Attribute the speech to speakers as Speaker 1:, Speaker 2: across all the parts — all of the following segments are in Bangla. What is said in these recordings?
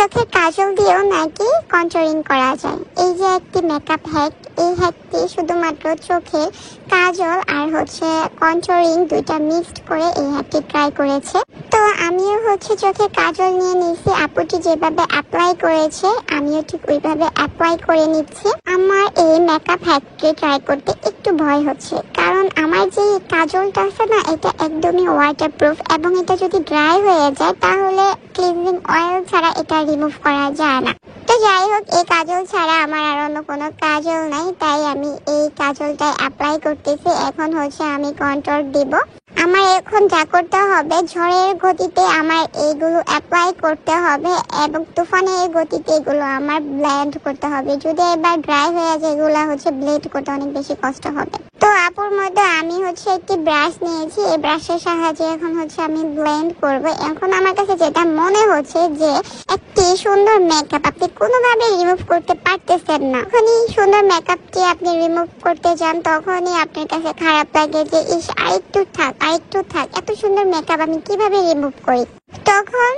Speaker 1: চোখের কাজল দিয়েও নাকি কন্ট্রোলিং করা যায়। এই যে একটি মেকআপ হ্যাক, এই হ্যাকটি শুধুমাত্র চোখের কাজল আর কন্ট্রোলিং দুইটা মিক্সড করে এই হ্যাকটি ট্রাই করেছে। তো আমিও চোখের কাজল নিয়ে নিয়েছি, আপুটি যেভাবে অ্যাপ্লাই করেছে আমিও ঠিক ওইভাবে অ্যাপ্লাই করে নিচ্ছি। আমার এই মেকআপ হ্যাকটি ট্রাই করতে একটু ভয় হচ্ছে, কারণ আমার যে কাজলটা আছে না, এটা একদমই ওয়াটারপ্রুফ এবং এটা যদি ড্রাই হয়ে যায় তাহলে ক্লিনজিং অয়েল ছাড়া এটা রিমুভ করা যায় না। তো যাই হোক, এই কাজল ছাড়া আমার আর অন্য কোনো কাজল নাই, তাই আমি এই কাজলটা অ্যাপ্লাই করতেছি। এখন আমি কন্ট্রোল দিব। আমার এখন যা করতে হবে, ঝড়ের গতিতে আমার এইগুলো অ্যাপ্লাই করতে হবে এবং তুফানের গতিতে এগুলো আমার ব্লেন্ড করতে হবে। যদি এবার ড্রাই হয়ে যায়, এগুলো ব্লেন্ড করতে অনেক বেশি কষ্ট হবে। তো আপুর মধ্যে আমি একটি ব্রাশ নিয়েছি, এই ব্রাশের সাহায্যে এখন আমি ব্লেন্ড করব। এখন আমার কাছে যেটা মনে হচ্ছে যে একটি সুন্দর মেকআপ আপনি কোনোভাবে রিমুভ করতে পারতেছেন না। যখনই সুন্দর মেকআপটি আপনি রিমুভ করতে যান, তখনই আপনার কাছে খারাপ লাগে যে ইস, আরেকটু থাক, এত সুন্দর মেকআপ আমি কিভাবে রিমুভ করি। তখন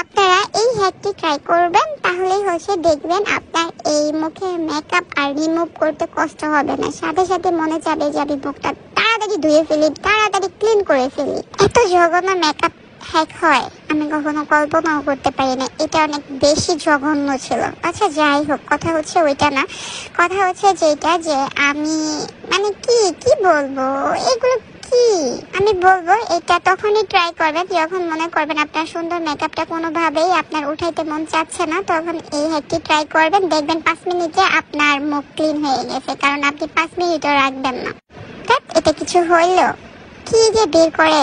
Speaker 1: আপনারা এই হ্যাকটি ট্রাই করবেন, তাহলেই দেখবেন আপনার এই মুখের মেকআপ আর রিমুভ করতে কষ্ট হবে না। সাথে সাথে মনে চাবে যে আমি মুখটা তাড়াতাড়ি ধুয়ে ফেলি, তাড়াতাড়ি ক্লিন করে ফেলি। এত জঘন্য মেকআপ হ্যাক হয় আমি কখনো কল্পনাও করতে পারি না। এটা অনেক বেশি জঘন্য ছিল। আচ্ছা যাই হোক, কথা ওইটা না, কথা যেটা যে আমি কি বলবো, এগুলো কি আমি বলবো, এটা তখনই ট্রাই করবেন যখন মনে করবেন আপনার সুন্দর মেকআপটা কোনোভাবেই আপনার উঠাইতে মন চাচ্ছে না। তখন এই হ্যাকটি ট্রাই করবেন, দেখবেন 5 মিনিটে আপনার মুখ ক্লিন হয়ে গেছে, কারণ আপনি 5 মিনিটও রাখবেন না। এটা কিছু হইলো কি যে বের করে।